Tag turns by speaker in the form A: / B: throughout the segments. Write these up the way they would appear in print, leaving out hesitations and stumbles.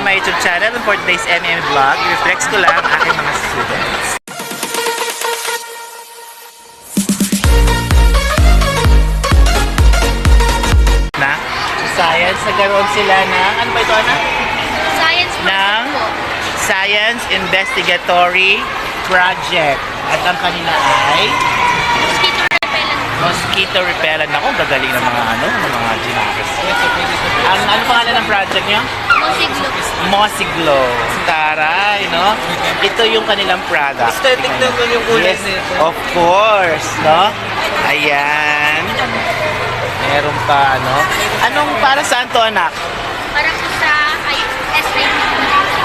A: my YouTube channel. And for today's MM vlog, i-reflex ko lang ang aking mga students. Na, sa science, nagkaroon sila ng, ano ba ito, Ana?
B: Science
A: Ng Science Investigatory Project. At ang kanila ay
B: mosquito repellent.
A: mosquito repellent. Ako, gagaling ng mga mga ginakis. Ang ano pangalan ng project niyo?
B: Mosiglo.
A: Mosiglo. Taray, no? Ito yung kanilang product.
C: Aesthetic naman yung kulay
A: Yes,
C: nito.
A: of course, no? Ayan. Meron pa, ano? Anong para saan to, anak?
B: Para po sa SIT.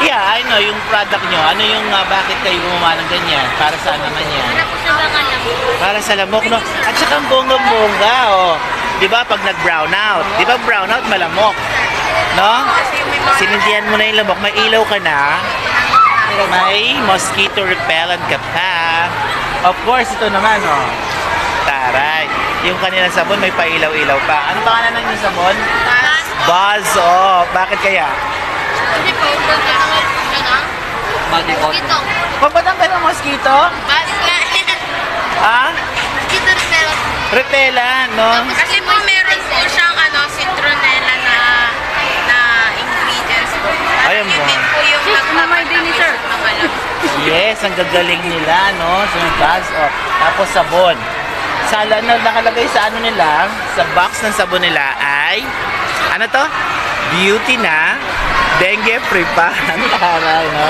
A: Yeah, I know, yung product nyo. Ano yung, bakit kayo gumawa ng ganyan? Para saan naman yan?
B: Para po sa mga lamok.
A: Para sa lamok, no? At saka ang bonggang-bongga, oh. Di ba, pag nag-brown out, di ba brown out, malamok? No? Sinindihan mo na yung lamok, may ilaw ka na, may mosquito repellent ka pa. Of course, ito naman, oh. Taray. Yung kanilang sabon, may pailaw-ilaw pa. Ano pangalan ng yung sabon? Buzz, oh. Bakit kaya?
B: Hindi po, mosquito.
A: Pabatang ka ng mosquito? Ah?
B: Mosquito repellent.
A: Repellent, no?
D: Kasi po meron po siyang citronella na ingredients po.
A: Ayun po.
D: Yun din po yung nagpapatakit sa mga lamok.
A: Yes, ang gagaling nila, no? So, may buzz, oh. Tapos sabon. Sa nakalagay sa ano nila, sa box ng sabon nila ay, ano to? Beauty na, dengue free pa. Ang taray, no?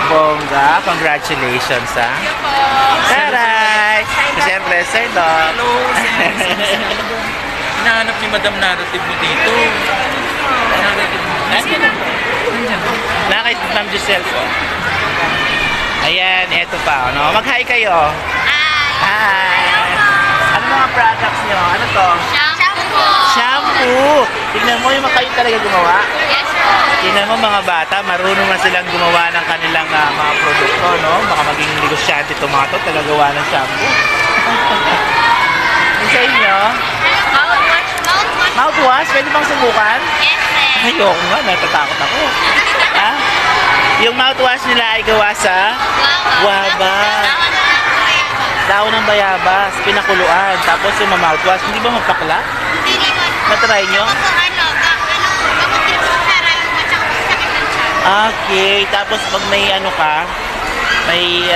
A: Bongga, congratulations, ha? Taray! Siyempre, Sir Doc.
C: Hello, hinahanap ni Madam narrative mo dito. Narrative mo.
A: Nakay Ma'am Giselle po. Ayan, eto pa, no? Mag-hi kayo. Hi! Ano mga products nyo? Ano to?
B: Shampoo.
A: Shampoo! Tignan mo yung kayo talaga gumawa.
B: Yes po.
A: Tignan mo mga bata, marunong na silang gumawa ng kanilang mga produkto, no? Baka maging negosyante ito mga to, tagagawa ng shampoo. Yung sa inyo,
B: Mouthwash. Mouthwash.
A: mouthwash, pwede bang subukan?
B: Yes, sir.
A: Ayoko nga, natatakot ako. Ha? Yung mouthwash nila ay gawa sa guava. Daon ng bayabas, pinakuluan. Tapos yung mouthwash, hindi ba magpakla?
B: Hindi naman.
A: Na-try nyo?
B: Ako po, gamot din po sa rayo at saka sa sakit ng tiyan.
A: Okay, tapos pag may ano ka, may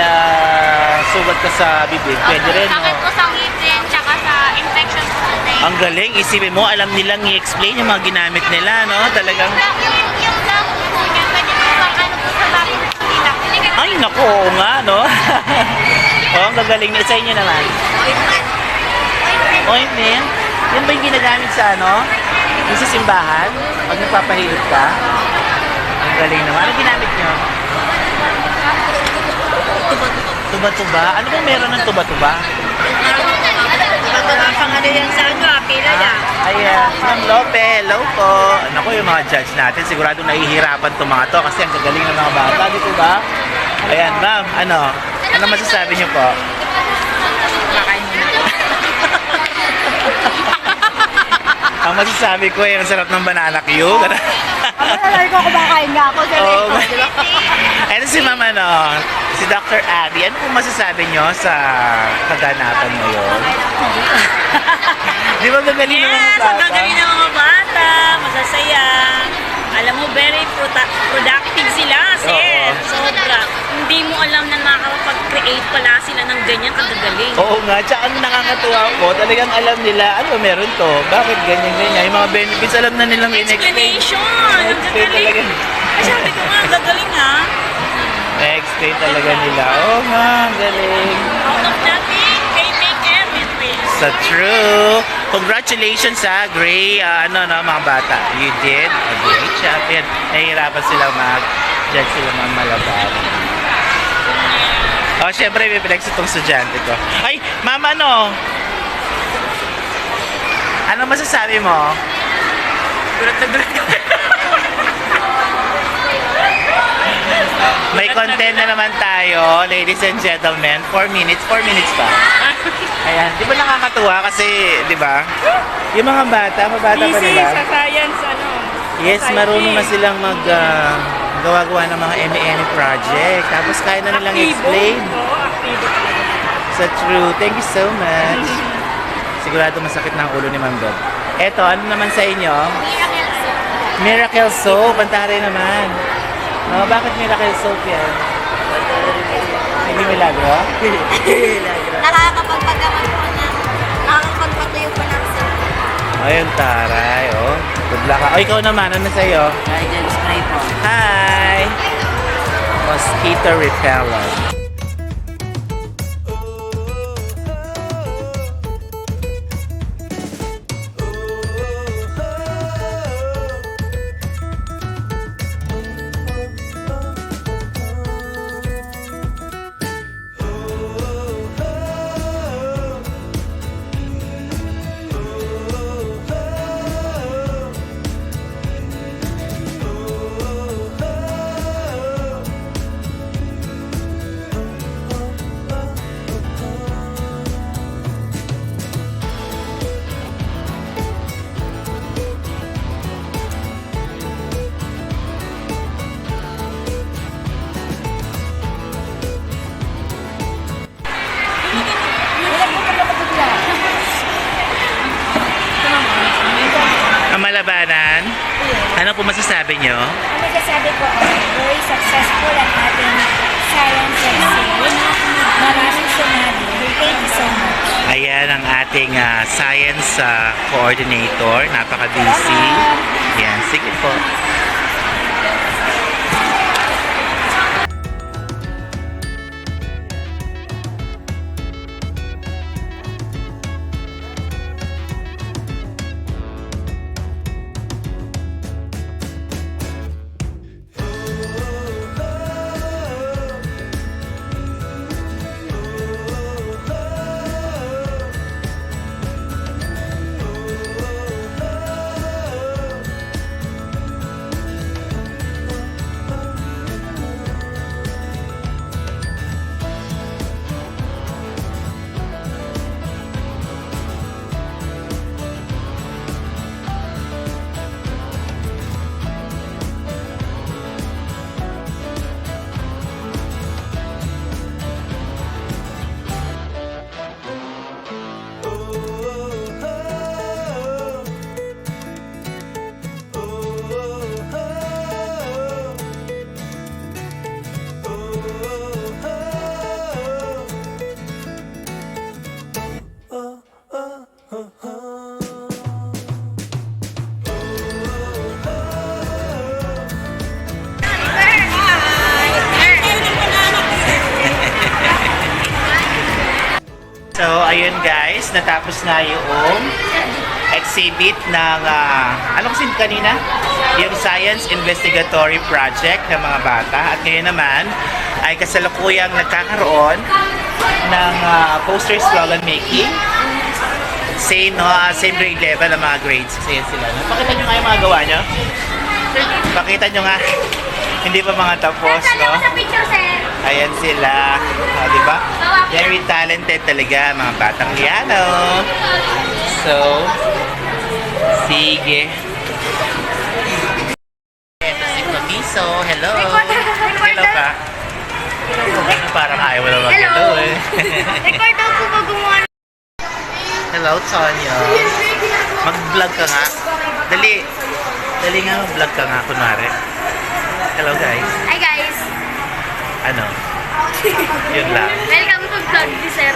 A: sugat ka sa bibig, pwede rin, no?
B: Sakit po sa ngipin, tsaka sa infection po sa tayo.
A: Ang galing, isipin mo, alam nilang i-explain yung mga ginamit nila, no? Talagang,
B: Yung damo po niya, pwede po sa po sa bakit nila.
A: ay naku, oo nga, no? Oh, ang gagaling niya. Sa inyo naman. Ointment? Yan ba yung ginagamit sa ano? Yung sa simbahan? Pag nagpapahilot ka? Ang galing naman. Ano ginamit nyo? Tuba-tuba? Ano bang meron ng tuba-tuba?
D: Pangano yan sa pila niya.
A: Ayan, Ma'am Lope, hello po. Naku, yung mga judge natin, sigurado nahihirapan itong mga to kasi ang gagaling ng mga bata, di po ba? Ayan, ma'am, ano masasabi niyo po?
D: Makain mo na.
A: Ang masasabi ko ay ang sarap ng banana Q.
D: Alam ko kumakain nga ako.
A: Oh, ano si ma'am, si Dr. Abby, ano pong masasabi niyo sa kaganapan mo yun? Di ba gagaling ng mga
D: Yes,
A: bata?
D: ang gagaling ng mga bata. Masasaya. Alam mo, very productive sila, sir.
A: Oo.
D: Sobra. Hindi mo alam na makakapag-create pala sila ng ganyan kagagaling.
A: Oo nga, tsaka ang nakakatuwa po, talagang alam nila, ano meron to, bakit ganyan-ganyan, yung mga benefits, alam na nilang in-explain.
D: Explanation. Ang
A: Explain talaga.
D: gagaling. Ay, sabi ko nga, ang gagaling ha.
A: Na-explain talaga nila. Oo nga, ang galing.
D: Out of nothing, they make everything.
A: So true. Congratulations sa Gray, mga bata. You did a great job. Yan, nahihirapan sila mag-judge sila mga malabar. Oh, syempre, may pinex itong estudyante ko. Ay, mama, ano masasabi mo?
D: Gulat na gulat ka.
A: May content na naman tayo, ladies and gentlemen. 4 minutes pa. Ayan, di ba nakakatuwa kasi, di ba? Yung mga bata, mabata pa
D: Busy
A: nila.
D: sa science,
A: Yes, marunong na silang gawa-gawa ng mga ME project. Tapos kaya na nilang explain.
D: Oo, aktibo talaga.
A: So true. Thank you so much. Sigurado masakit na ang ulo ni Ma'am Dog. Eto, ano naman sa inyo? Miracle Soap. Pantare naman. Oh, bakit Miracle Soap yan? Hindi milagro?
B: Nakakapagpagaman po na. Nakakapagpatuyo po ng soap.
A: Ayun, taray. Oh, good luck. Oh, ikaw naman. Ano sa'yo?
E: Guardian spray po.
A: Hi! Mosquito repellent. Ang malabanan, ano po masasabi nyo?
B: Ang masasabi ko ay very successful ang ating science exhibition. Maraming sumali. Thank you so much.
A: Ayan ang ating science coordinator. Napaka-busy. Yan, sige po. So, ayun guys, natapos na yung exhibit ng, ano kasi kanina? Yung Science Investigatory Project ng mga bata. At ngayon naman, ay kasalukuyang nagkakaroon ng poster slogan making. Same, no? Same grade level ang mga grades. Kasi yan sila. Pakita nyo nga yung mga gawa nyo. Pakita nyo nga. Hindi pa mga tapos, no?
B: Sa picture, sir.
A: Ayan sila. Di ba? Very talented talaga, mga batang piano. So, sige. Ito si Promiso. Hello. Hello ka. Parang ayaw mo naman hello eh.
B: Record daw po ba gumawa?
A: Hello, Tonya. Mag-vlog ka nga. Dali. Dali nga, mag-vlog ka nga, kunwari. Hello, guys.
B: Hi, guys.
A: Ano? Yun lang.
B: Welcome to vlog, sir.